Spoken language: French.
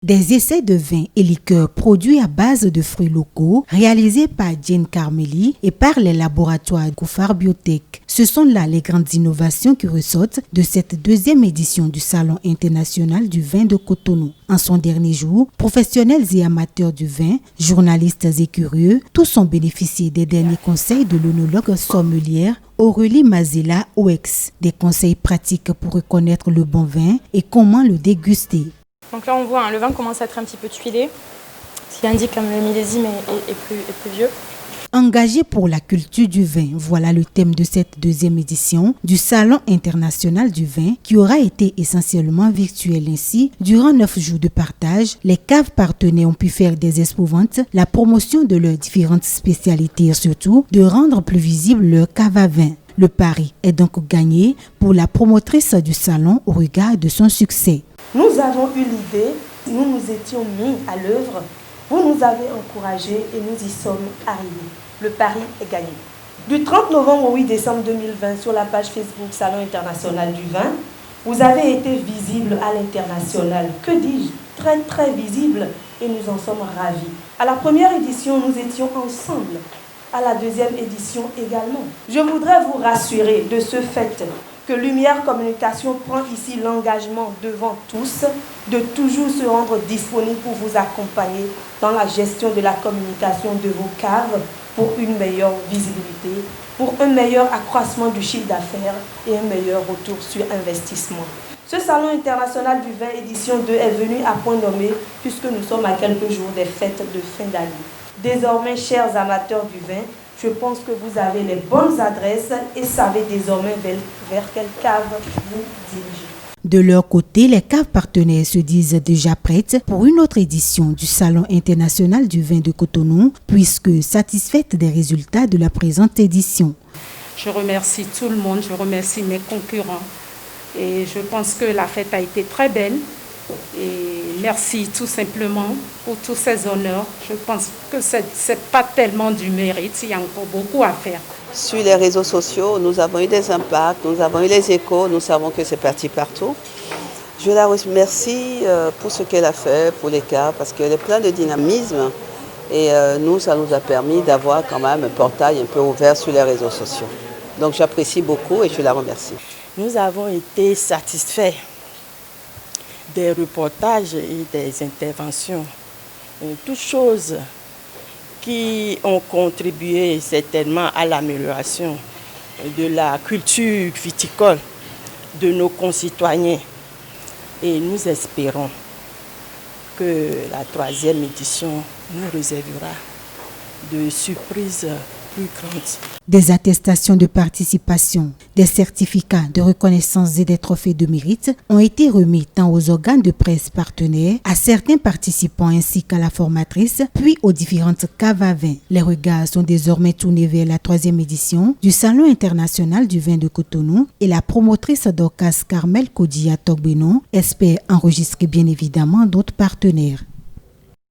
Des essais de vins et liqueurs produits à base de fruits locaux réalisés par Jane Carmeli et par les laboratoires Goufar Biotech. Ce sont là les grandes innovations qui ressortent de cette deuxième édition du Salon international du vin de Cotonou. En son dernier jour, professionnels et amateurs du vin, journalistes et curieux, tous ont bénéficié des derniers conseils de l'œnologue sommelière Aurélie Mazela OX, des conseils pratiques pour reconnaître le bon vin et comment le déguster. Donc là on voit, le vin commence à être un petit peu tuilé, ce qui indique que le millésime est plus vieux. Engagé pour la culture du vin, voilà le thème de cette deuxième édition du Salon international du vin qui aura été essentiellement virtuel. Ainsi, durant 9 jours de partage, les caves partenaires ont pu faire des expos-ventes, la promotion de leurs différentes spécialités et surtout de rendre plus visible leur cave à vin. Le pari est donc gagné pour la promotrice du salon au regard de son succès. Nous avons eu l'idée, nous nous étions mis à l'œuvre, vous nous avez encouragés et nous y sommes arrivés. Le pari est gagné. Du 30 novembre au 8 décembre 2020, sur la page Facebook Salon international du vin, vous avez été visible à l'international. Que dis-je? Très très visible et nous en sommes ravis. À la première édition, nous étions ensemble. À la deuxième édition également. Je voudrais vous rassurer de ce fait que Lumière Communication prend ici l'engagement devant tous de toujours se rendre disponible pour vous accompagner dans la gestion de la communication de vos caves pour une meilleure visibilité, pour un meilleur accroissement du chiffre d'affaires et un meilleur retour sur investissement. Ce Salon international du vin édition 2 est venu à point nommé puisque nous sommes à quelques jours des fêtes de fin d'année. Désormais, chers amateurs du vin, je pense que vous avez les bonnes adresses et savez désormais vers quelle cave vous dirigez. De leur côté, les caves partenaires se disent déjà prêtes pour une autre édition du Salon international du vin de Cotonou, puisque satisfaites des résultats de la présente édition. Je remercie tout le monde, je remercie mes concurrents et je pense que la fête a été très belle. Et merci tout simplement pour tous ces honneurs. Je pense que ce n'est pas tellement du mérite, il y a encore beaucoup à faire. Sur les réseaux sociaux, nous avons eu des impacts, nous avons eu les échos, nous savons que c'est parti partout. Je la remercie pour ce qu'elle a fait pour les caves parce qu'elle est pleine de dynamisme et nous, ça nous a permis d'avoir quand même un portail un peu ouvert sur les réseaux sociaux. Donc j'apprécie beaucoup et je la remercie. Nous avons été satisfaits des reportages et des interventions, toutes choses qui ont contribué certainement à l'amélioration de la culture viticole de nos concitoyens. Et nous espérons que la troisième édition nous réservera de surprises plus grandes. Des attestations de participation, des certificats de reconnaissance et des trophées de mérite ont été remis tant aux organes de presse partenaires, à certains participants ainsi qu'à la formatrice, puis aux différentes caves à vin. Les regards sont désormais tournés vers la troisième édition du Salon international du vin de Cotonou et la promotrice d'Orcas Carmel Kodia Togbenon espère enregistrer bien évidemment d'autres partenaires.